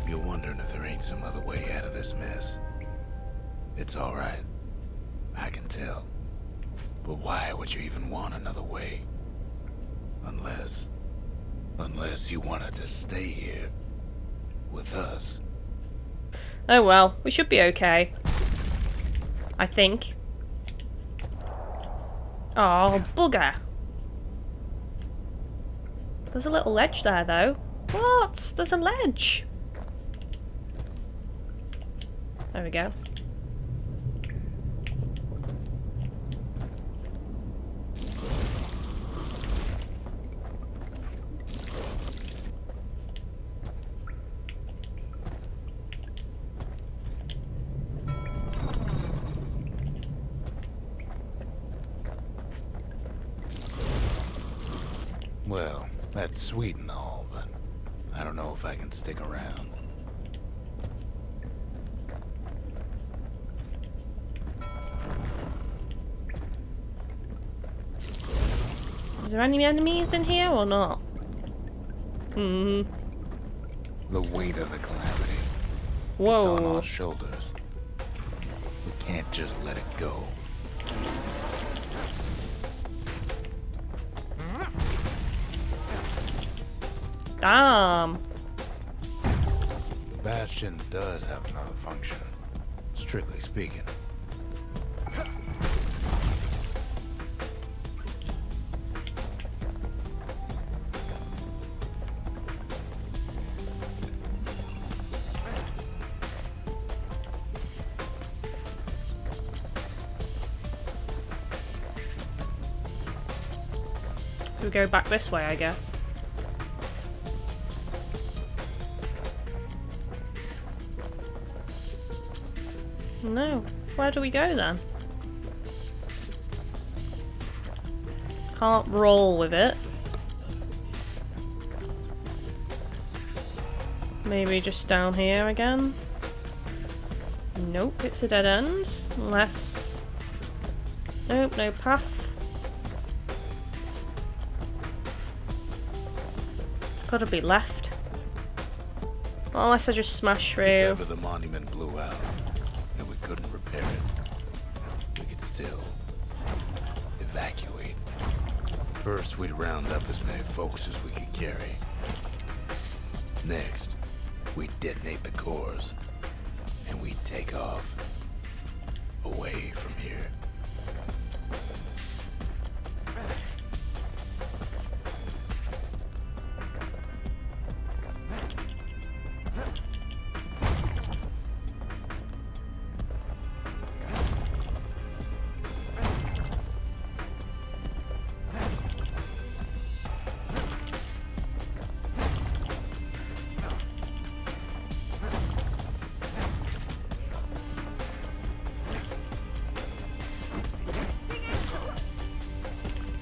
You're wondering if there ain't some other way out of this mess. It's alright. I can tell. But why would you even want another way? Unless you wanted to stay here with us. Oh well, we should be okay. I think. Oh, bugger. There's a little ledge there though. What? There's a ledge. There we go. Well, that's sweet and all, but I don't know if I can stick around. Is there any enemies in here or not? The weight of the calamity. Whoa. It's on our shoulders. We can't just let it go. Damn. The Bastion does have another function, strictly speaking. We go back this way, I guess. No. Where do we go then? Can't roll with it. Maybe just down here again? Nope, it's a dead end. Unless... Nope, no path. Gotta be left. Unless I just smash through. If ever the monument blew out and we couldn't repair it, we could still evacuate. First, we'd round up as many folks as we could carry. Next, we'd detonate the cores and we'd take off away from here.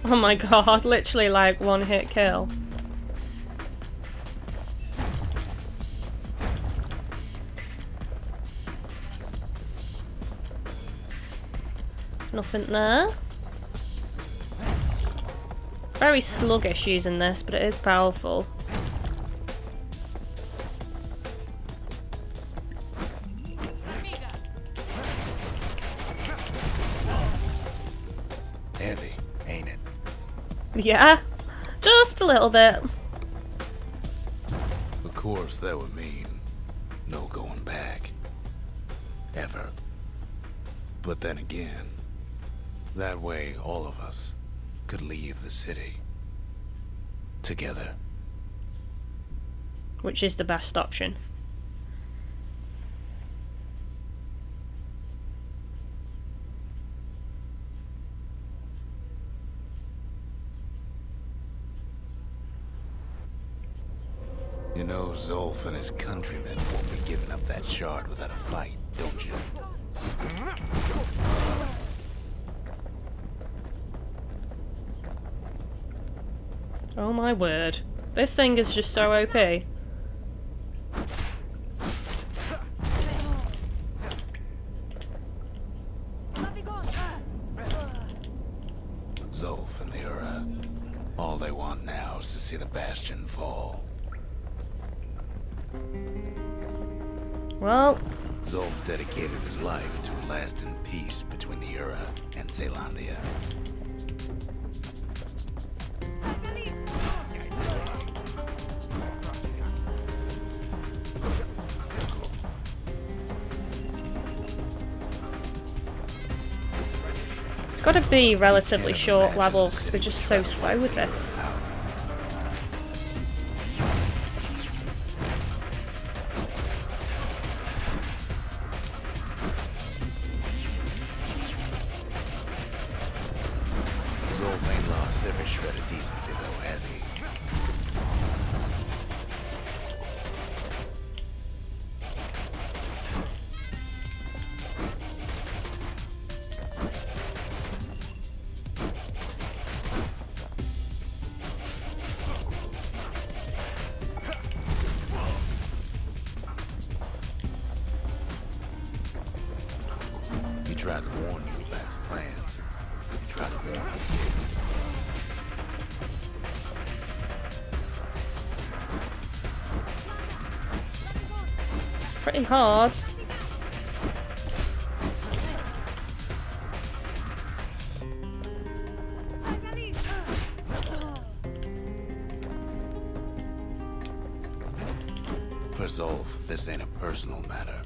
Oh my god, literally like one hit kill. Nothing there. Very sluggish using this, but it is powerful. Heavy, ain't it? Yeah, just a little bit. Of course, that would mean no going back. Ever. But then again, that way all of us could leave the city. Together. Which is the best option. You know, Zulf and his countrymen won't be giving up that shard without a fight, don't you? Oh my word. This thing is just so OP. Zulf and the Ura. All they want now is to see the Bastion fall. Well, Zulf dedicated his life to a lasting peace between the Ura and Caelondia. it's got to be relatively short level because we're just so slow with this. Zulf ain't lost every shred of decency though, has he? He tried to warn you about his plans. He tried to warn you too. Pretty hard. For Zulf, this ain't a personal matter.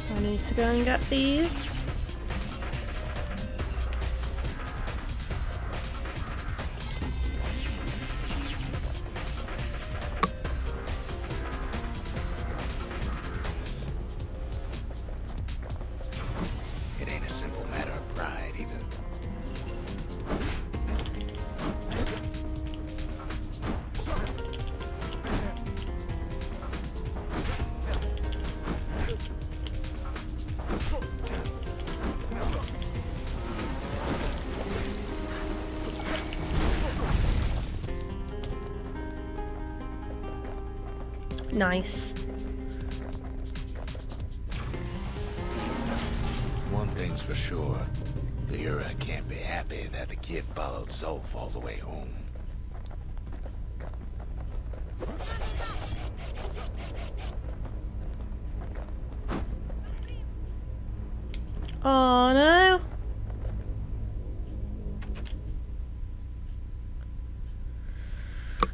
I need to go and get these. It ain't a simple matter of pride either. Nice. One thing's for sure, the Ura can't be happy that the kid followed Zulf all the way home. Oh no.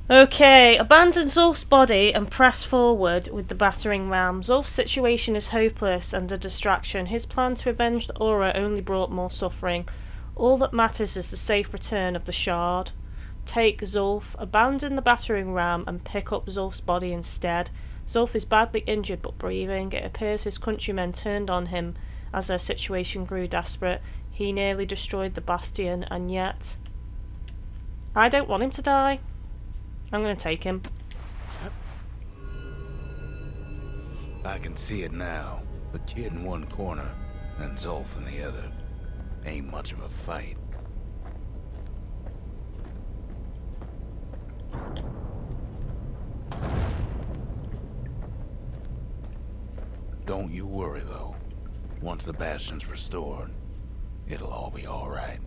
Okay, abandon Zulf's body and press forward with the battering ram. Zulf's situation is hopeless and a distraction. His plan to avenge the Aura only brought more suffering. All that matters is the safe return of the shard. Take Zulf, abandon the battering ram and pick up Zulf's body instead. Zulf is badly injured but breathing. It appears his countrymen turned on him as their situation grew desperate. He nearly destroyed the Bastion, and yet... I don't want him to die. I'm gonna take him. I can see it now. The kid in one corner and Zulf in the other. Ain't much of a fight. Don't you worry though. Once the Bastion's restored, it'll all be alright.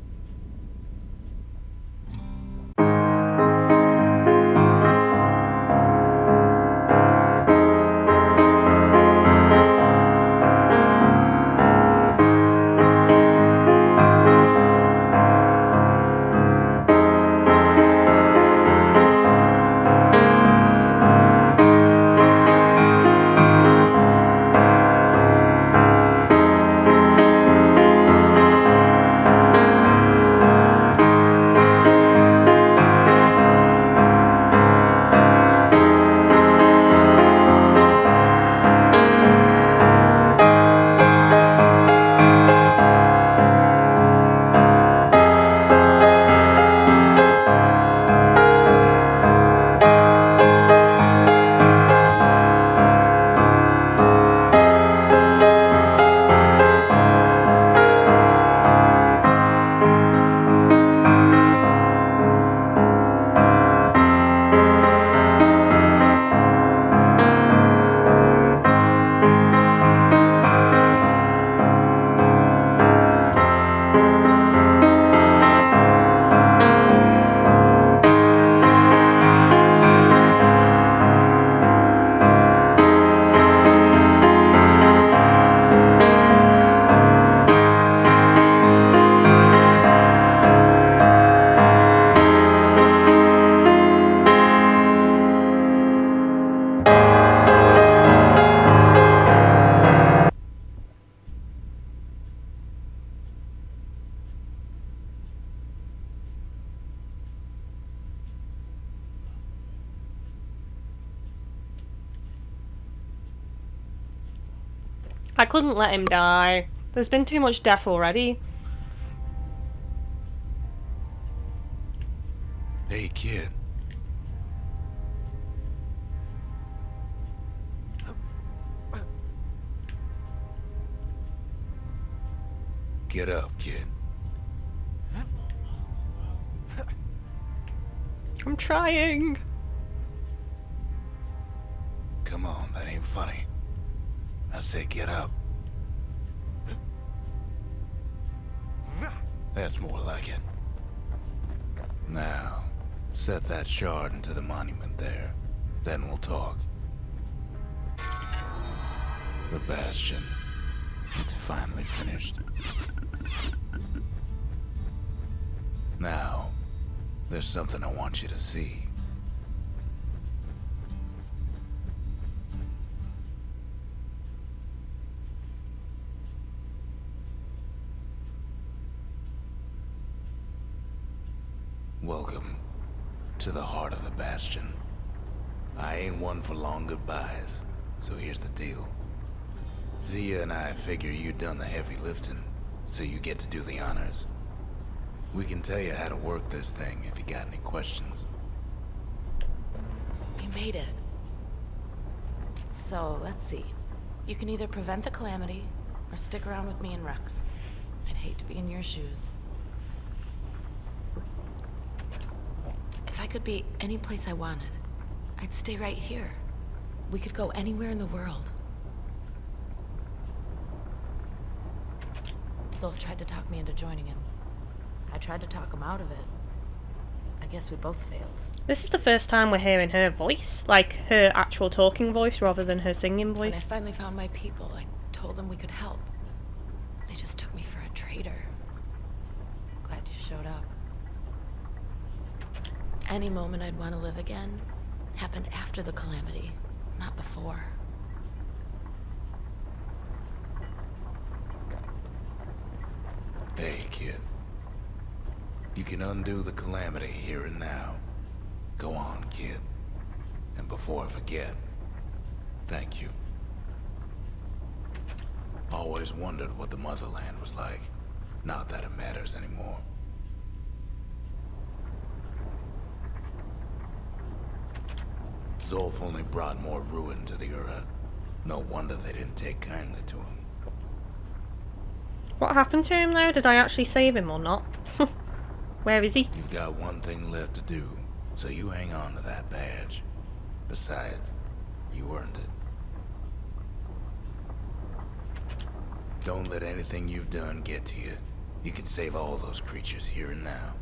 I couldn't let him die. There's been too much death already. Hey, kid. Get up, kid. I'm trying. Come on, that ain't funny. I say get up. That's more like it. Now, set that shard into the monument there. Then we'll talk. The Bastion. It's finally finished. Now, there's something I want you to see. Welcome to the heart of the Bastion. I ain't one for long goodbyes, so here's the deal. Zia and I figure you done the heavy lifting, so you get to do the honors. We can tell you how to work this thing if you got any questions. You made it. So, let's see. You can either prevent the calamity, or stick around with me and Rex. I'd hate to be in your shoes. If I could be any place I wanted, I'd stay right here. We could go anywhere in the world. Zulf tried to talk me into joining him. I tried to talk him out of it. I guess we both failed. This is the first time we're hearing her voice, like her actual talking voice rather than her singing voice. When I finally found my people, I told them we could help. They just took me for a traitor. Glad you showed up. Any moment I'd want to live again happened after the calamity, not before. Hey, kid. You can undo the calamity here and now. Go on, kid. And before I forget, thank you. Always wondered what the motherland was like. Not that it matters anymore. Zulf only brought more ruin to the Ura. No wonder they didn't take kindly to him. What happened to him though? Did I actually save him or not? Where is he? You've got one thing left to do, so you hang on to that badge. Besides, you earned it. Don't let anything you've done get to you. You can save all those creatures here and now.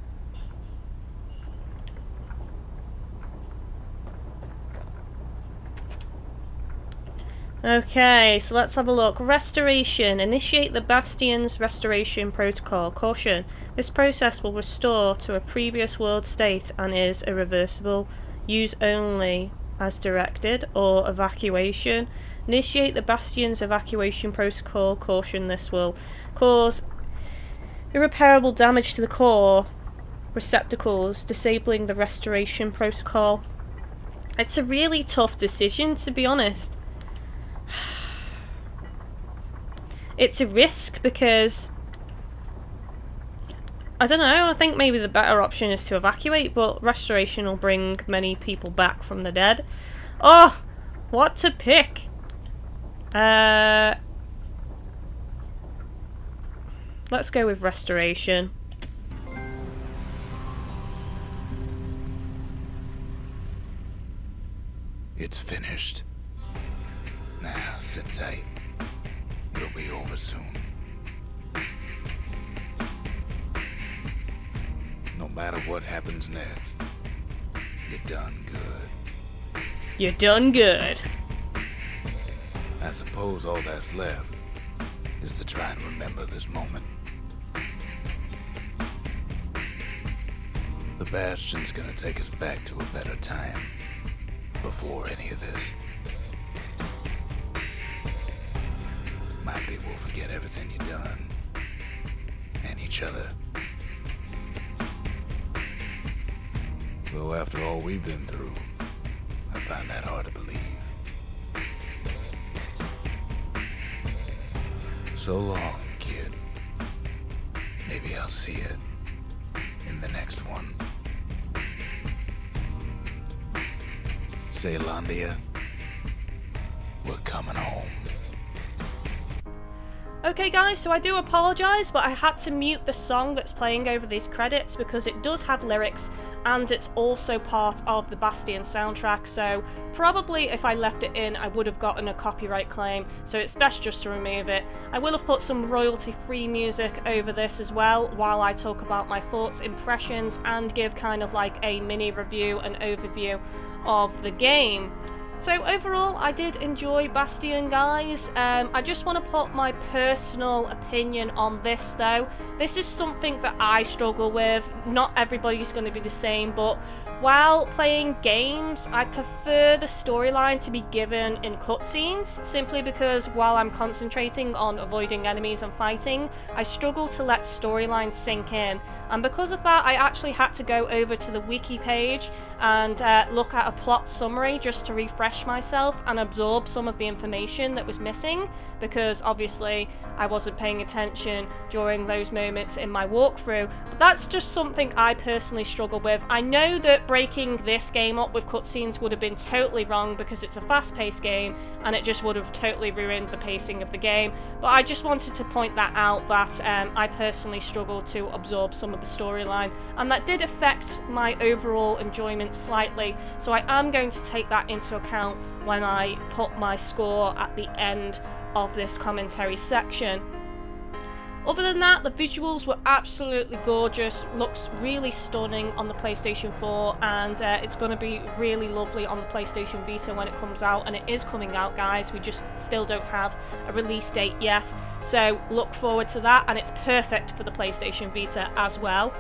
Okay, so let's have a look. Restoration. Initiate the Bastion's restoration protocol. Caution. This process will restore to a previous world state and is irreversible. Use only as directed. Or evacuation. Initiate the Bastion's evacuation protocol. Caution, this will cause irreparable damage to the core receptacles, disabling the restoration protocol. It's a really tough decision, to be honest. It's a risk because I don't know, I think maybe the better option is to evacuate, but restoration will bring many people back from the dead. Oh, what to pick? Let's go with restoration. It's finished. Now, sit tight. It'll be over soon. No matter what happens next, you're done good. You're done good. I suppose all that's left is to try and remember this moment. The Bastion's gonna take us back to a better time before any of this. Might be we'll forget everything you've done and each other. Though after all we've been through, I find that hard to believe. So long, kid. Maybe I'll see it in the next one. Ceylandia, we're coming home. Okay guys, so I do apologise, but I had to mute the song that's playing over these credits because it does have lyrics and it's also part of the Bastion soundtrack, so probably if I left it in I would have gotten a copyright claim, so it's best just to remove it. I will have put some royalty-free music over this as well while I talk about my thoughts, impressions, and give kind of like a mini review and overview of the game. So overall, I did enjoy Bastion, guys. I just want to put my personal opinion on this though. This is something that I struggle with. Not everybody's going to be the same, but while playing games, I prefer the storyline to be given in cutscenes, simply because while I'm concentrating on avoiding enemies and fighting, I struggle to let storyline sink in. And because of that, I actually had to go over to the wiki page and look at a plot summary just to refresh myself and absorb some of the information that was missing, because obviously I wasn't paying attention during those moments in my walkthrough. But that's just something I personally struggle with. I know that breaking this game up with cutscenes would have been totally wrong because it's a fast-paced game and it just would have totally ruined the pacing of the game, but I just wanted to point that out, that I personally struggle to absorb some of the storyline, and that did affect my overall enjoyment slightly, so I am going to take that into account when I put my score at the end of this commentary section. Other than that, the visuals were absolutely gorgeous, looks really stunning on the PlayStation 4, and it's going to be really lovely on the PlayStation Vita when it comes out, and it is coming out, guys. We just still don't have a release date yet, so look forward to that, and it's perfect for the PlayStation Vita as well.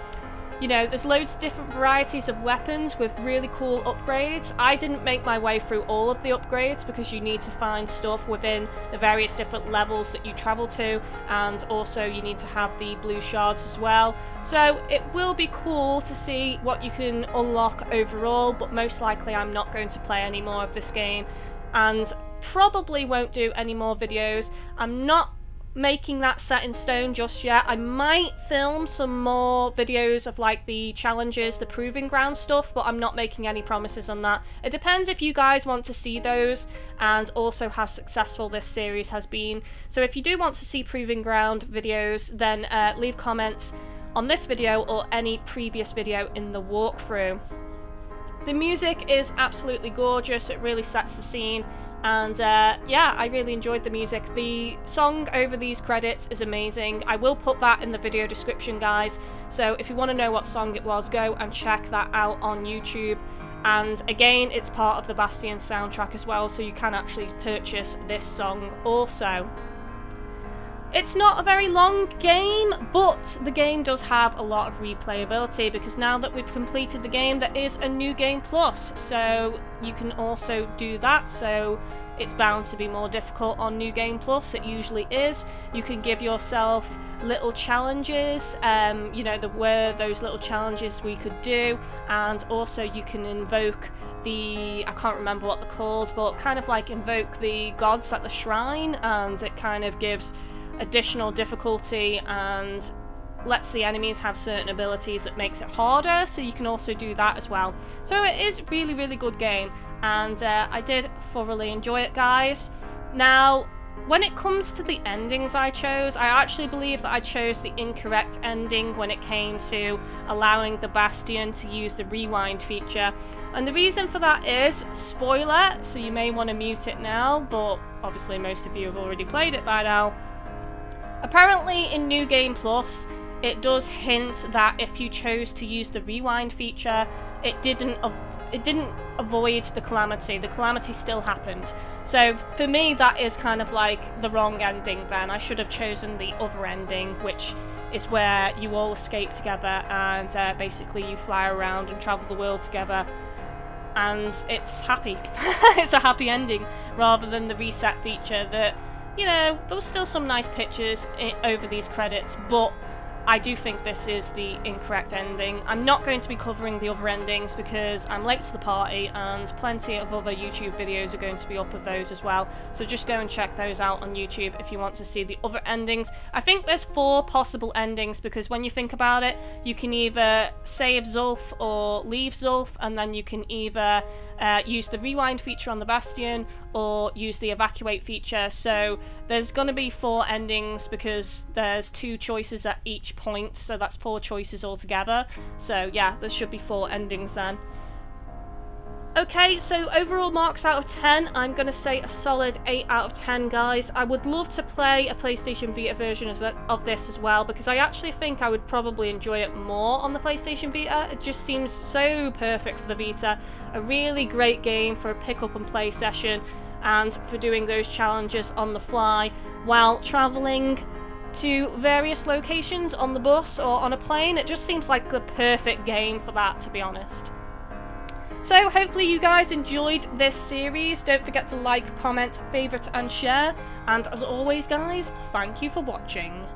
You know, there's loads of different varieties of weapons with really cool upgrades. I didn't make my way through all of the upgrades because you need to find stuff within the various different levels that you travel to, and also you need to have the blue shards as well. So it will be cool to see what you can unlock overall, but most likely I'm not going to play any more of this game and probably won't do any more videos. I'm not making that set in stone just yet. I might film some more videos of like the challenges, the proving ground stuff, but I'm not making any promises on that. It depends if you guys want to see those and also how successful this series has been. So if you do want to see proving ground videos, then leave comments on this video or any previous video in the walkthrough. The music is absolutely gorgeous, it really sets the scene. And yeah, I really enjoyed the music. The song over these credits is amazing. I will put that in the video description, guys. So if you want to know what song it was, go and check that out on YouTube. And again, it's part of the Bastion soundtrack as well, so you can actually purchase this song also. It's not a very long game, but the game does have a lot of replayability, because now that we've completed the game, there is a new game plus, so you can also do that. So it's bound to be more difficult on New Game Plus, it usually is. You can give yourself little challenges, you know, there were those little challenges we could do, and also you can invoke the, I can't remember what they're called, but kind of like invoke the gods at the shrine, and it kind of gives additional difficulty and lets the enemies have certain abilities that makes it harder, so you can also do that as well. So it is really good game, and I did thoroughly enjoy it, guys. Now when it comes to the endings I chose, I actually believe that I chose the incorrect ending when it came to allowing the Bastion to use the rewind feature, and the reason for that is, spoiler, so you may want to mute it now, but obviously most of you have already played it by now. Apparently in New Game Plus, it does hint that if you chose to use the rewind feature, it didn't avoid the calamity. The calamity still happened. So for me, that is kind of like the wrong ending then. I should have chosen the other ending, which is where you all escape together and basically you fly around and travel the world together. And it's happy. It's a happy ending, rather than the reset feature that, you know, there was still some nice pictures over these credits, but I do think this is the incorrect ending. I'm not going to be covering the other endings because I'm late to the party and plenty of other YouTube videos are going to be up of those as well. So just go and check those out on YouTube if you want to see the other endings. I think there's 4 possible endings because when you think about it, you can either save Zulf or leave Zulf, and then you can either use the rewind feature on the Bastion or use the evacuate feature. So there's going to be 4 endings because there's 2 choices at each point, so that's 4 choices altogether. So yeah, there should be 4 endings then. Okay, so overall marks out of 10, I'm going to say a solid 8 out of 10, guys. I would love to play a PlayStation Vita version of this as well, because I actually think I would probably enjoy it more on the PlayStation Vita. It just seems so perfect for the Vita. A really great game for a pick up and play session, and for doing those challenges on the fly while travelling to various locations on the bus or on a plane. It just seems like the perfect game for that, to be honest. So hopefully you guys enjoyed this series. Don't forget to like, comment, favourite and share. And as always guys, thank you for watching.